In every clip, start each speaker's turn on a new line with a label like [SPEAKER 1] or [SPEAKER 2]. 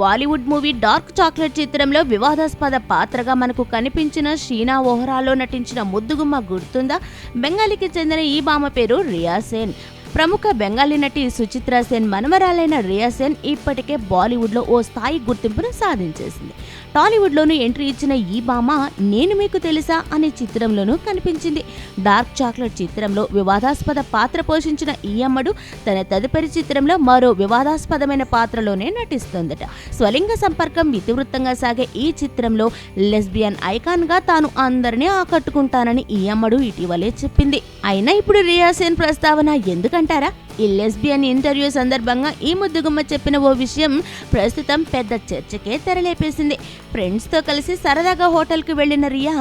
[SPEAKER 1] Bollywood movie dark chocolate చిత్రంలో వివాదాస్పద పాత్రగా మనకు కనిపించిన షీనా ఓహరాలో నటించిన ముద్దుగుమ్మ గుర్తుందా? బెంగాలీకి చెందిన ఈ భామ పేరు రియా సేన్. ప్రముఖ బెంగాలీ నటి సుచిత్రా సేన్ మనవరాలైన రియా సేన్ ఇప్పటికే బాలీవుడ్లో ఓ స్థాయి గుర్తింపును సాధించేసింది. టాలీవుడ్లోనూ ఎంట్రీ ఇచ్చిన ఈ భామ నేను మీకు తెలుసా అనే చిత్రంలోనూ కనిపించింది. డార్క్ చాక్లెట్ చిత్రంలో వివాదాస్పద పాత్ర పోషించిన ఈ అమ్మడు తన తదుపరి చిత్రంలో మరో వివాదాస్పదమైన పాత్రలోనే నటిస్తోందట. స్వలింగ సంపర్కం ఇతివృత్తంగా సాగే ఈ చిత్రంలో లెస్బియన్ ఐకాన్ గా తాను అందరినీ ఆకట్టుకుంటానని ఈ అమ్మడు ఇటీవలే చెప్పింది. అయినా ఇప్పుడు రియా సేన్ ప్రస్తావన ఎందుకంటారా? ఈ లెస్బియన్ ఇంటర్వ్యూ సందర్భంగా ఈ ముద్దుగుమ్మ చెప్పిన ఓ విషయం ప్రస్తుతం పెద్ద చర్చకే తెరలేపేసింది. ఫ్రెండ్స్తో కలిసి సరదాగా హోటల్కి వెళ్లిన రియా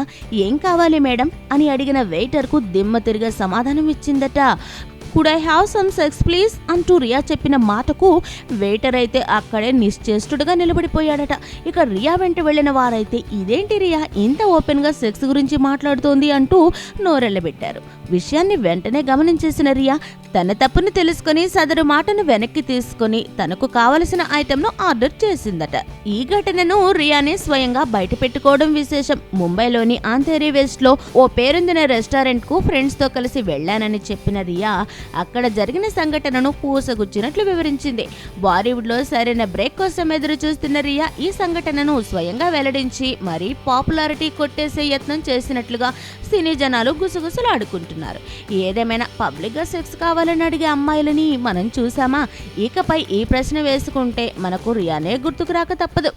[SPEAKER 1] ఏం కావాలి మేడం అని అడిగిన వెయిటర్కు దిమ్మ తిరిగే సమాధానం ఇచ్చిందట. Could I have some sex please అంటూ రియా చెప్పిన మాటకు వెయిటర్ అయితే అక్కడే నిశ్చేష్టుడుగా నిలబడిపోయాడట. ఇక రియా వెంట వెళ్లిన వారైతే ఇదేంటి రియా ఇంత ఓపెన్ గా సెక్స్ గురించి మాట్లాడుతోంది అంటూ నోరెళ్లబెట్టారు. విషయాన్ని వెంటనే గమనించేసిన రియా తన తప్పును తెలుసుకుని సదరు మాటను వెనక్కి తీసుకుని తనకు కావలసిన ఐటెంను ఆర్డర్ చేసిందట. ఈ ఘటనను రియానే స్వయంగా బయట పెట్టుకోవడం విశేషం. ముంబైలోని ఆంధేరి వెస్ట్ లో ఓ పేరొందిన రెస్టారెంట్ కు ఫ్రెండ్స్ తో కలిసి వెళ్లానని చెప్పిన రియా అక్కడ జరిగిన సంఘటనను పూసగుచ్చినట్లు వివరించింది. బాలీవుడ్ లో సరైన బ్రేక్ కోసం ఎదురు చూస్తున్న రియా ఈ సంఘటనను స్వయంగా వెల్లడించి మరీ పాపులారిటీ కొట్టేసే యత్నం చేసినట్లుగా సినీ జనాలు గుసగుసలాడుకుంటున్నారు. ఏదేమైనా పబ్లిక్ గా సెక్స్ కావాలని అడిగే అమ్మాయిలని మనం చూసామా? ఇకపై ఈ ప్రశ్న వేసుకుంటే మనకు రియానే గుర్తుకు రాక తప్పదు.